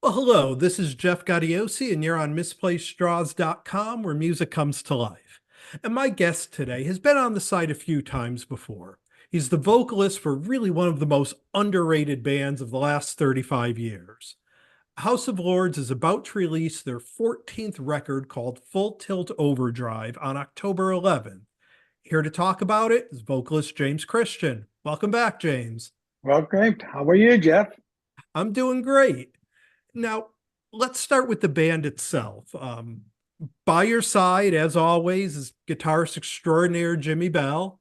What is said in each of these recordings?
Well, hello, this is Jeff Gaudiosi, and you're on misplacedstraws.com where music comes to life. And my guest today has been on the site a few times before. He's the vocalist for really one of the most underrated bands of the last 35 years. House of Lords is about to release their 14th record called Full Tilt Overdrive on October 11th. Here to talk about it is vocalist James Christian. Welcome back, James. Well, great. How are you, Jeff? I'm doing great. Now, let's start with the band itself. By your side, as always, is guitarist extraordinaire Jimmy Bell.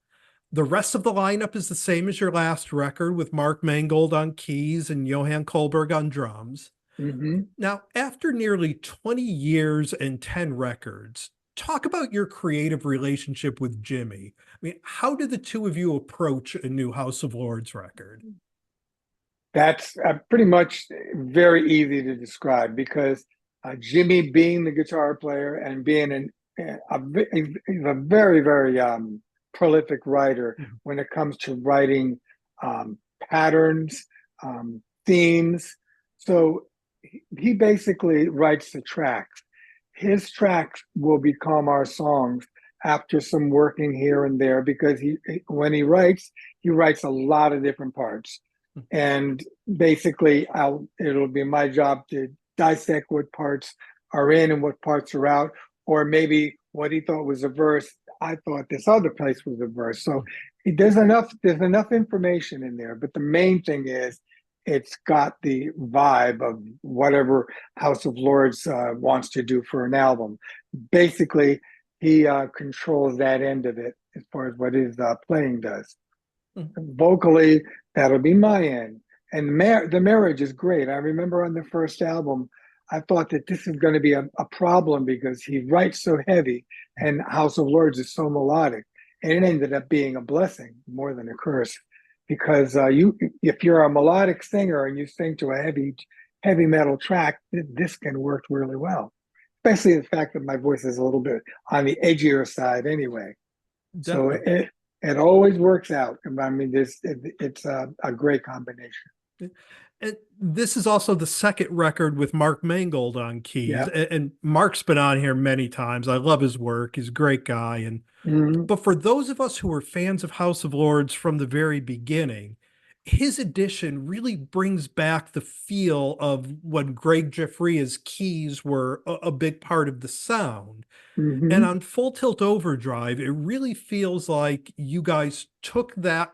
The rest of the lineup is the same as your last record, with Mark Mangold on keys and Johan Kohlberg on drums. Hmm. Now, after nearly 20 years and 10 records, talk about your creative relationship with Jimmy. I mean, how did the two of you approach a new House of Lords record? That's pretty much very easy to describe because Jimmy, being the guitar player and being he's a very, very prolific writer when it comes to writing um, patterns, themes. So he basically writes the tracks. His tracks will become our songs after some working here and there because when he writes a lot of different parts. And basically, it'll be my job to dissect what parts are in and what parts are out, or maybe what he thought was a verse, I thought this other place was a verse. So there's enough information in there. But the main thing is it's got the vibe of whatever House of Lords wants to do for an album. Basically, he controls that end of it as far as what his playing does. Vocally, that'll be my end. And the marriage is great. I remember on the first album, I thought that this is going to be a problem because he writes so heavy and House of Lords is so melodic. And it ended up being a blessing more than a curse because if you're a melodic singer and you sing to a heavy metal track, this can work really well. Especially the fact that my voice is a little bit on the edgier side anyway. So Definitely. it always works out. I mean, it's a great combination. And this is also the second record with Mark Mangold on keys. Yeah. And Mark's been on here many times. I love his work. He's a great guy. And Mhm. but for those of us who were fans of House of Lords from the very beginning, his addition really brings back the feel of when Greg Giuffria's keys were a big part of the sound. And Mhm. on Full Tilt Overdrive, it really feels like you guys took that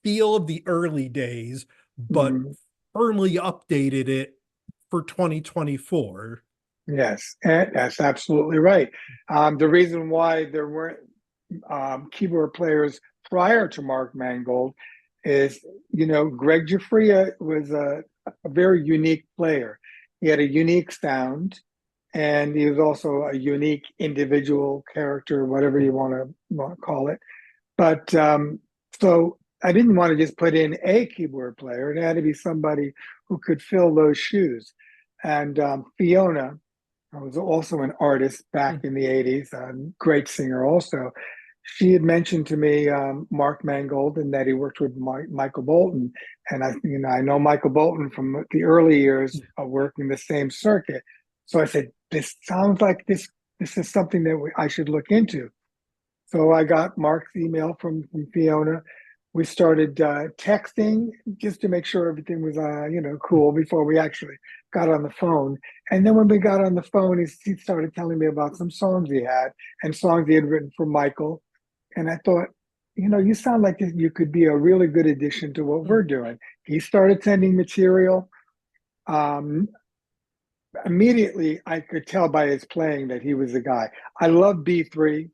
feel of the early days, but Mhm. firmly updated it for 2024. Yes, that's absolutely right. The reason why there weren't keyboard players prior to Mark Mangold is, Greg Giuffria was a very unique player. He had a unique sound, and he was also a unique individual character, whatever you want to call it. But so I didn't want to just put in a keyboard player. It had to be somebody who could fill those shoes. And Fiona was also an artist back in the 80s, a great singer also. She had mentioned to me Mark Mangold and that he worked with Michael Bolton. And I know Michael Bolton from the early years of working the same circuit. So I said, this sounds like this is something that I should look into. So I got Mark's email from Fiona. We started texting just to make sure everything was, cool before we actually got on the phone. And then when we got on the phone, he started telling me about some songs he had and songs he had written for Michael. And I thought, you sound like you could be a really good addition to what we're doing. He started sending material. Um, Immediately, I could tell by his playing that he was the guy. I love B3.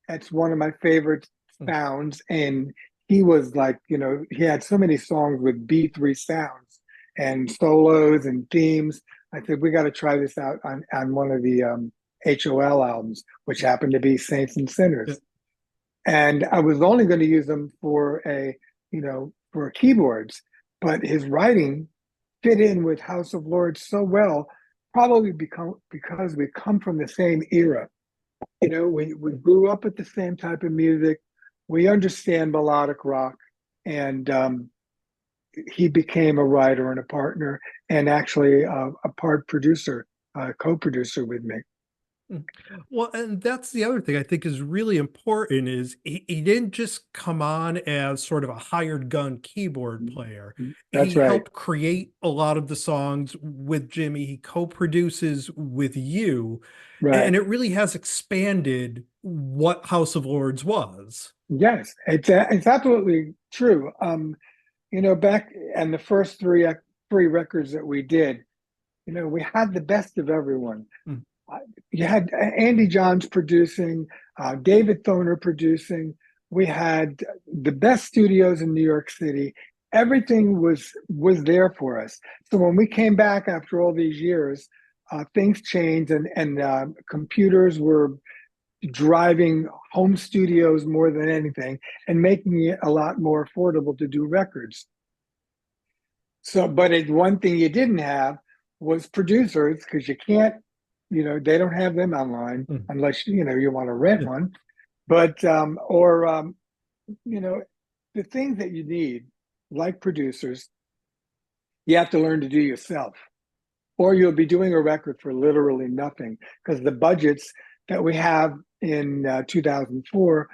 That's one of my favorite sounds. And he was like, he had so many songs with B3 sounds and solos and themes. I said, we got to try this out on one of the HOL albums, which happened to be Saints and Sinners. And I was only going to use them for keyboards, but his writing fit in with House of Lords so well, probably because we come from the same era. We grew up with the same type of music. We understand melodic rock, and he became a writer and a partner, and actually a part producer, co-producer with me. Mm. Well, and that's the other thing I think is really important is he didn't just come on as sort of a hired gun keyboard player. That's He right. helped create a lot of the songs with Jimmy. He co-produces with you, Right. and it really has expanded what House of Lords was. Yes, it's absolutely true. Back and the first three records that we did, we had the best of everyone. Mm. You had Andy Johns producing, David Thoner producing. We had the best studios in New York City. Everything was there for us. So when we came back after all these years, things changed, and computers were driving home studios more than anything, and making it a lot more affordable to do records. So, but one thing you didn't have was producers, because you can't, they don't have them online Mm. unless you want to rent Yeah. one. But or you know, the things that you need, like producers, you have to learn to do yourself, or you'll be doing a record for literally nothing, because the budgets that we have in 2024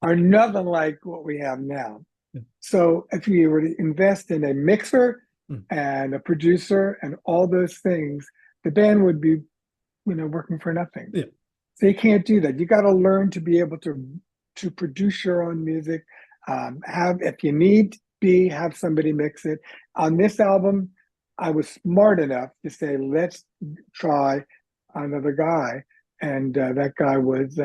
are nothing like what we have now. Yeah. So if you were to invest in a mixer Mm. and a producer and all those things, the band would be, working for nothing. Yeah. So you can't do that. You got to learn to be able to produce your own music. Have, if you need be, have somebody mix it. On this album, I was smart enough to say, let's try another guy, and that guy was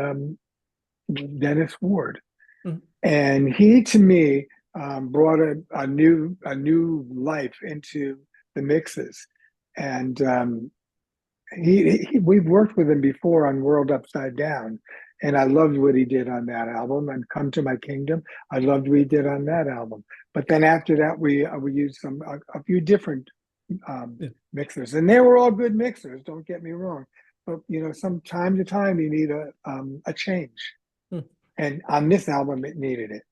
Dennis Ward, Mm. and he, to me, brought a new life into the mixes, and we've worked with him before on World Upside Down, and I loved what he did on that album. And Come to My Kingdom, I loved what he did on that album. But then after that, we used a few different Yeah. mixers, and they were all good mixers. Don't get me wrong, but some time to time you need a change, Mm. and on this album it needed it.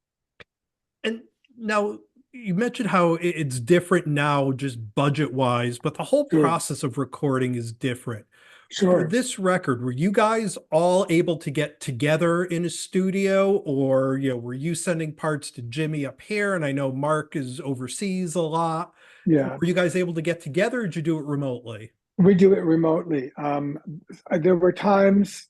And now you mentioned how it's different now, just budget wise, but the whole Sure, process of recording is different. For sure. this record, were you guys all able to get together in a studio, or were you sending parts to Jimmy up here? And I know Mark is overseas a lot. Yeah, Were you guys able to get together, or did you do it remotely? we do it remotely. There were times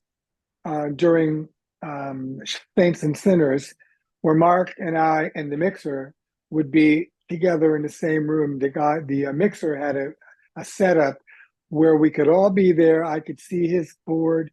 during Saints and Sinners where Mark and I and the mixer would be together in the same room. The mixer had a setup where we could all be there. I could see his board.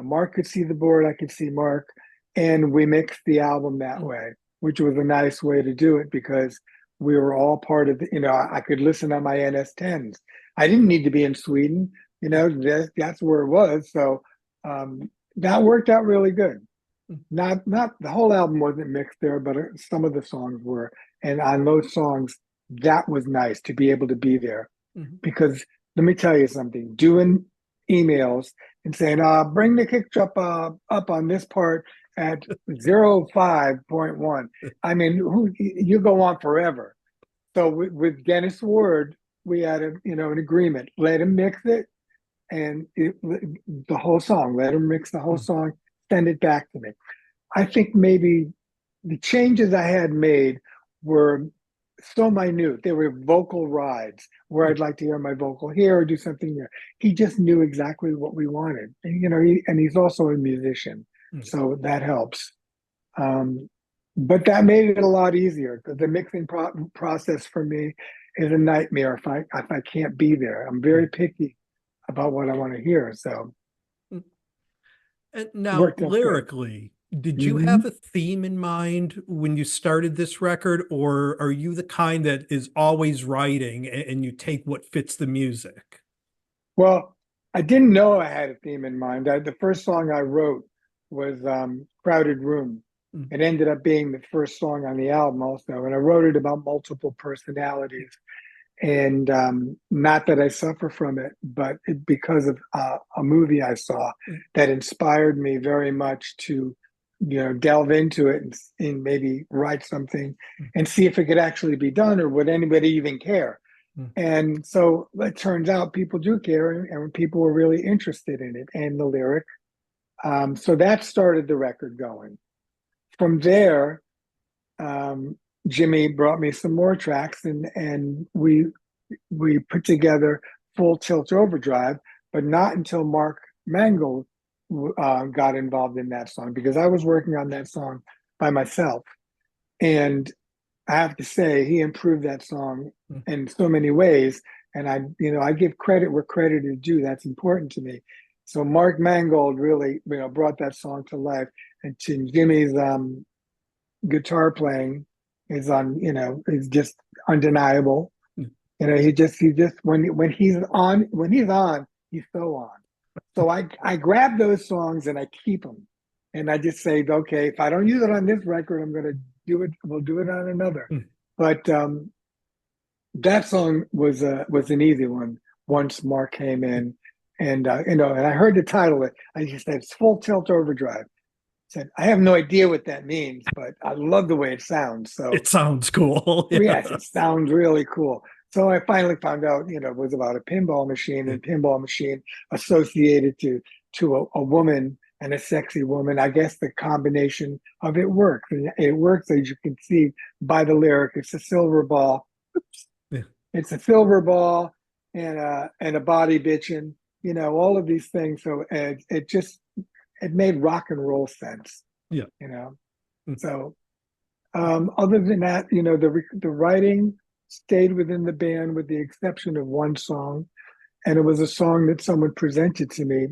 Mark could see the board. I could see Mark. And we mixed the album that Mm. way, which was a nice way to do it, because we were all part of I could listen on my NS10s. I didn't need to be in Sweden. That's where it was. So that worked out really good. Mm. Not the whole album wasn't mixed there, but some of the songs were. And on those songs, that was nice to be able to be there, Mhm. because let me tell you something, doing emails and saying, bring the kick drum up on this part at 05.1. I mean, you go on forever. So with Dennis Ward, we had an agreement. Let him mix it, and the whole song. Let him mix the whole Mm. song, send it back to me. I think maybe the changes I had made were so minute. They were vocal rides where Mm. I'd like to hear my vocal here or do something there. He just knew exactly what we wanted. And, and he's also a musician, Mm. so that helps. But that made it a lot easier, because the mixing process for me is a nightmare if I can't be there. I'm very Mm. picky about what I want to hear. So Mm. And now, worked out good. lyrically, did you Mm-hmm. have a theme in mind when you started this record, or are you the kind that is always writing and you take what fits the music? Well, I didn't know I had a theme in mind. The first song I wrote was Crowded Room. Mm. It ended up being the first song on the album also. And I wrote it about multiple personalities. And not that I suffer from it, but because of a movie I saw Mm. that inspired me very much to delve into it and maybe write something and see if it could actually be done, or would anybody even care. Mm. And so it turns out people do care, and people were really interested in it and the lyric. So that started the record going. From there, Jimmy brought me some more tracks, and we put together Full Tilt Overdrive, but not until Mark Mangold got involved in that song, because I was working on that song by myself. And I have to say, he improved that song in so many ways. And I give credit where credit is due. That's important to me. So Mark Mangold really, brought that song to life. And Jimmy's guitar playing is just undeniable. He just when he's on, he's so on. So I grab those songs and I keep them, and I just say, okay, if I don't use it on this record, I'm going to do it. We'll do it on another. But that song was an easy one once Mark came in, and and I heard the title. I just said, it's Full Tilt Overdrive. Said, I have no idea what that means, but I love the way it sounds. So It sounds cool. yes, it sounds really cool. So I finally found out, it was about a pinball machine, and pinball machine associated to a woman, and a sexy woman. I guess the combination of it works. And it works, as you can see by the lyric. It's a silver ball. Yeah. It's a silver ball and a body bitching, all of these things. So it made rock and roll sense. Yeah. So other than that, the writing stayed within the band with the exception of one song. And it was a song that someone presented to me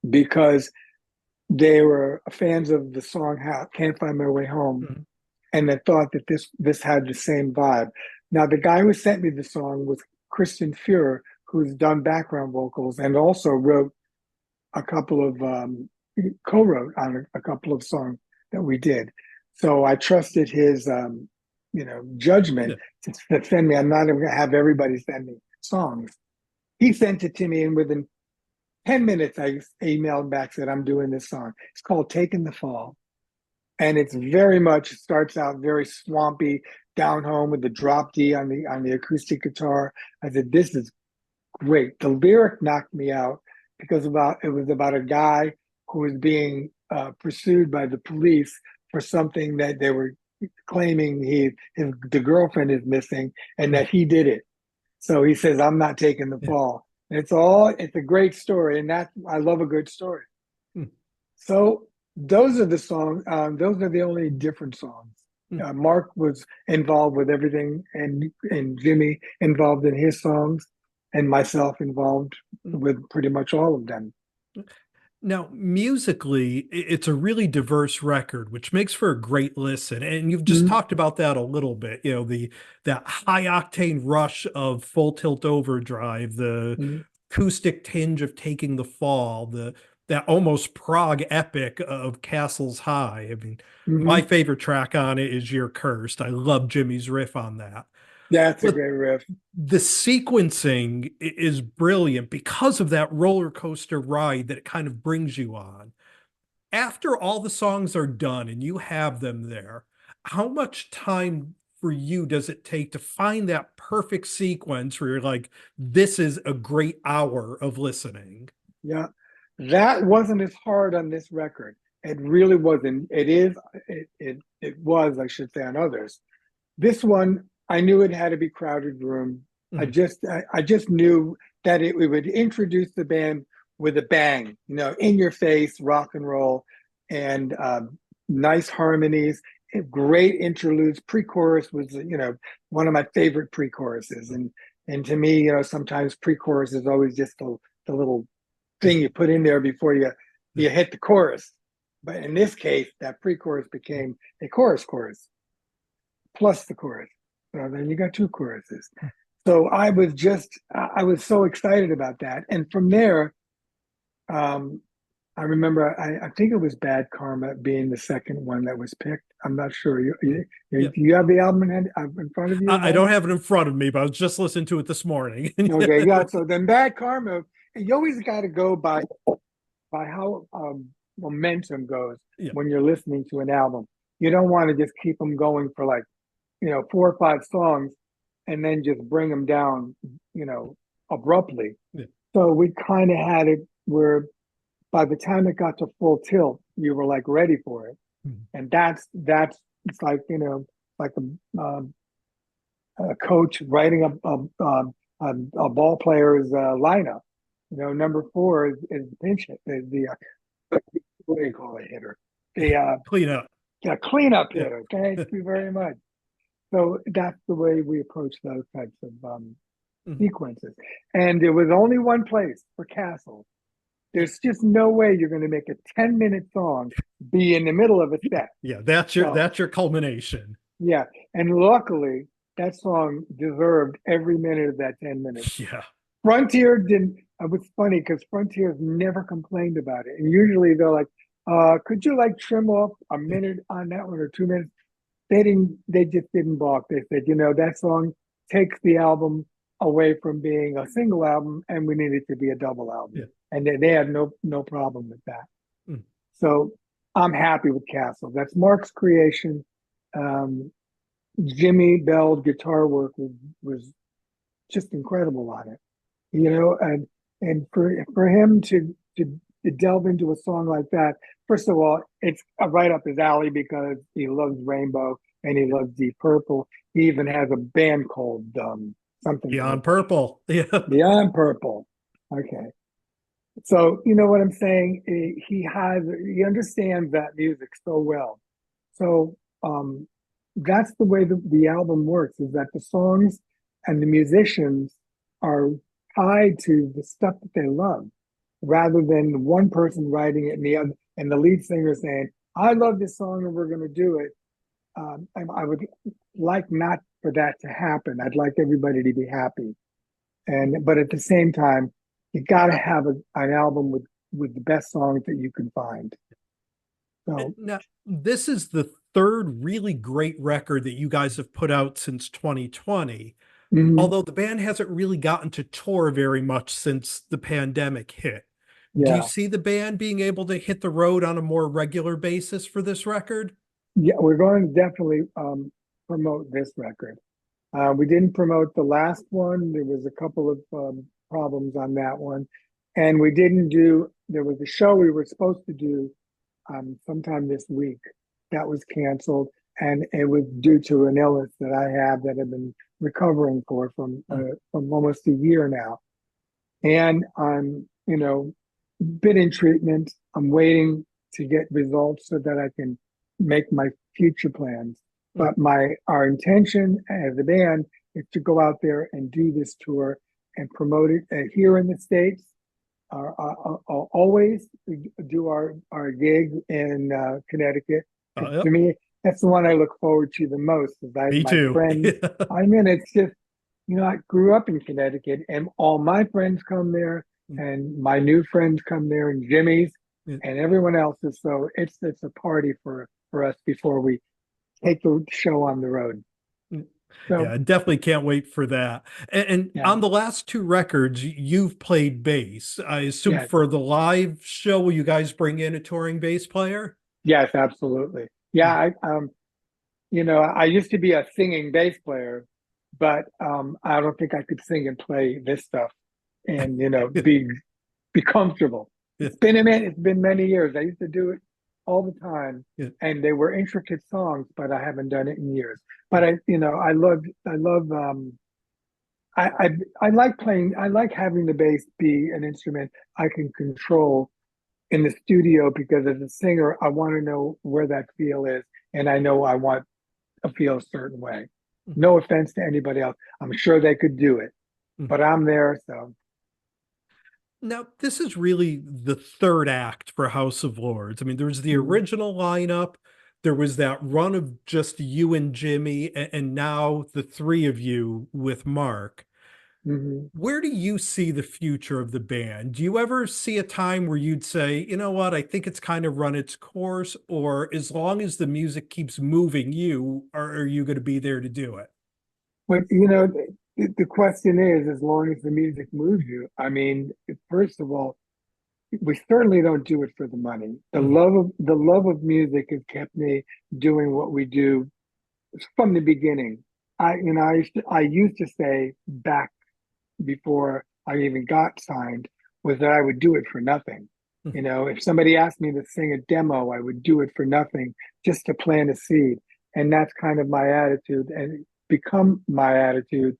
because they were fans of the song Can't Find My Way Home, and they thought that this had the same vibe. Now, the guy who sent me the song was Christian Fuhrer, who's done background vocals and also wrote a couple of co-wrote on a couple of songs that we did. So I trusted his judgment to send me. I'm not going to have everybody send me songs. He sent it to me, and within 10 minutes I emailed back, said, I'm doing this song. It's called Taking the Fall. And it's starts out very swampy, down home with the drop D on the acoustic guitar. I said, this is great. The lyric knocked me out because it was about a guy who was being pursued by the police for something that they were claiming the girlfriend is missing, and that he did it. So he says, I'm not taking the fall. And it's a great story, and I love a good story. So those are the songs. Those are the only different songs. Mark was involved with everything, and Jimmy involved in his songs, and myself involved with pretty much all of them. Now, musically, it's a really diverse record, which makes for a great listen. And you've just talked about that a little bit, that high octane rush of Full Tilt Overdrive, the acoustic tinge of Taking the Fall, that almost prog epic of Castles High. I mean, my favorite track on it is You're Cursed. I love Jimmy's riff on that. Yeah, it's a great riff. The sequencing is brilliant because of that roller coaster ride that it kind of brings you on. After all the songs are done and you have them there, how much time for you does it take to find that perfect sequence where you're like, this is a great hour of listening? Yeah, that wasn't as hard on this record. It really wasn't. It was, I should say, on others. This one, I knew it had to be crowded room. I just knew that it would introduce the band with a bang, in your face rock and roll, and nice harmonies, great interludes. Pre-chorus was, one of my favorite pre-choruses, and to me, sometimes pre-chorus is always just the little thing you put in there before you hit the chorus. But in this case, that pre-chorus became a chorus plus the chorus. So then you got two choruses. So I was so excited about that. And from there, I remember, I think it was Bad Karma being the second one that was picked. I'm not sure. You have the album in front of you? I don't have it in front of me, but I was just listening to it this morning. Okay, yeah. So then Bad Karma, and you always got to go by how momentum goes Yeah. when you're listening to an album. You don't want to just keep them going for like, 4 or 5 songs and then just bring them down, abruptly. Yeah. So we kind of had it where by the time it got to full tilt, you were like ready for it. Mhm. And that's it's like, like a coach writing a ball player's lineup. Number 4 is pinch hit, what do you call a hitter? The Clean up. yeah, cleanup Yeah. hitter. Thank you very much. So that's the way we approach those types of Mhm. sequences. And there was only one place for Castle. There's just no way you're going to make a 10-minute song be in the middle of a set. Yeah, that's your So that's your culmination. yeah, and luckily that song deserved every minute of that 10 minutes. Yeah. Frontier didn't. It was funny because Frontier's never complained about it, and usually they're like, "Could you like trim off a minute on that one or 2 minutes?" They didn't. They just didn't balk. They said, that song takes the album away from being a single album, and we need it to be a double album, Yeah. and they had no problem with that. Mm. So I'm happy with Castle. That's Mark's creation. Um, Jimmy Bell's guitar work was just incredible on it, and for him to delve into a song like that. First of all, it's right up his alley because he loves Rainbow and he loves Deep Purple. He even has a band called something Beyond Purple, purple. Yeah. Beyond Purple. Okay, so you know what I'm saying. He understands that music so well. So that's the way the album works, is that the songs and the musicians are tied to the stuff that they love, rather than one person writing it and the lead singer saying, "I love this song and we're going to do it." I would like not for that to happen. I'd like everybody to be happy, but at the same time, you got to have an album with the best songs that you can find. So Now, this is the third really great record that you guys have put out since 2020, mhm, although the band hasn't really gotten to tour very much since the pandemic hit. Do you yeah. see the band being able to hit the road on a more regular basis for this record? Yeah, we're going to definitely promote this record. We didn't promote the last one. There was a couple of problems on that one. And we didn't do, there was a show we were supposed to do sometime this week that was canceled. And it was due to an illness that I have that I've been recovering from almost a year now. And I'm, been in treatment. I'm waiting to get results so that I can make my future plans. But our intention as a band is to go out there and do this tour and promote it here in the States. Always do our gig in Connecticut. To Yep. me, that's the one I look forward to the most. Is Me my too. friends, I mean, it's just, I grew up in Connecticut, and all my friends come there, and my new friends come there, and Jimmy's, and everyone else's. So it's a party for us before we take the show on the road. Yeah, So I definitely can't wait for that. And yeah, on the last two records, you've played bass. I assume yes, for the live show, will you guys bring in a touring bass player? yes, absolutely. Yeah, I used to be a singing bass player, but I don't think I could sing and play this stuff and be comfortable. Yeah. It's been many years. I used to do it all the time, Yeah. and they were intricate songs, but I haven't done it in years. But I love I like playing. I like having the bass be an instrument I can control in the studio, because as a singer, I want to know where that feel is, and I know I want to feel a certain way. No offense to anybody else. I'm sure they could do it, but I'm there. So Now, this is really the third act for House of Lords. I mean, there was the original lineup, there was that run of just you and Jimmy, and now the three of you with Mark. mhm. Where do you see the future of the band? Do you ever see a time where you'd say, you know what, I think it's kind of run its course, or as long as the music keeps moving you, are you going to be there to do it? But the question is, as long as the music moves you. I mean, first of all, we certainly don't do it for the money. The love of music has kept me doing what we do from the beginning. I used to say back before I even got signed was that I would do it for nothing. You know, if somebody asked me to sing a demo, I would do it for nothing just to plant a seed. And that's kind of my attitude and become my attitude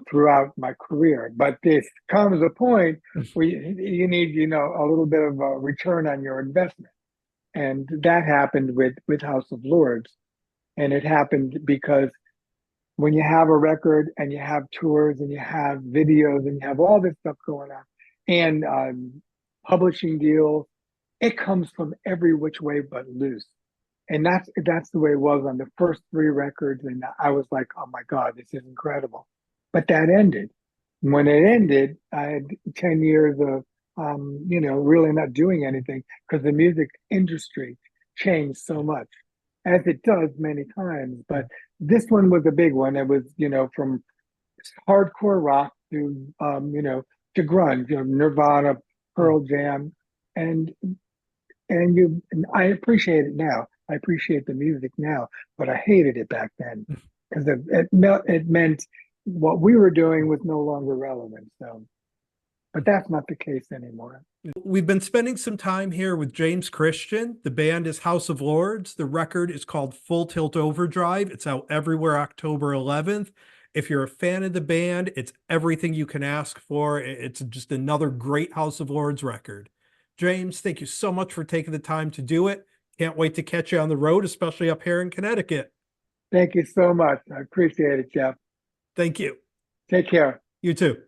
throughout my career. But this comes a point where you need, you know, a little bit of a return on your investment. And that happened with House of Lords. And it happened because when you have a record and you have tours and you have videos and you have all this stuff going on and publishing deals, it comes from every which way but loose. And that's the way it was on the first three records. And I was like, oh my God, this is incredible. But that ended. When it ended, I had 10 years of you know, really not doing anything because the music industry changed so much, as it does many times. But this one was a big one. It was, you know, from hardcore rock to, you know, to grunge, you know, Nirvana, Pearl Jam, and and I appreciate it now. I appreciate the music now, but I hated it back then because it meant what we were doing was no longer relevant. So, but that's not the case anymore. We've been spending some time here with James Christian. The band is House of Lords. The record is called Full Tilt Overdrive. It's out everywhere October 11th. If you're a fan of the band, it's everything you can ask for. It's just another great House of Lords record. James, thank you so much for taking the time to do it. Can't wait to catch you on the road, especially up here in Connecticut. Thank you so much. I appreciate it, Jeff. Thank you. Take care. You too.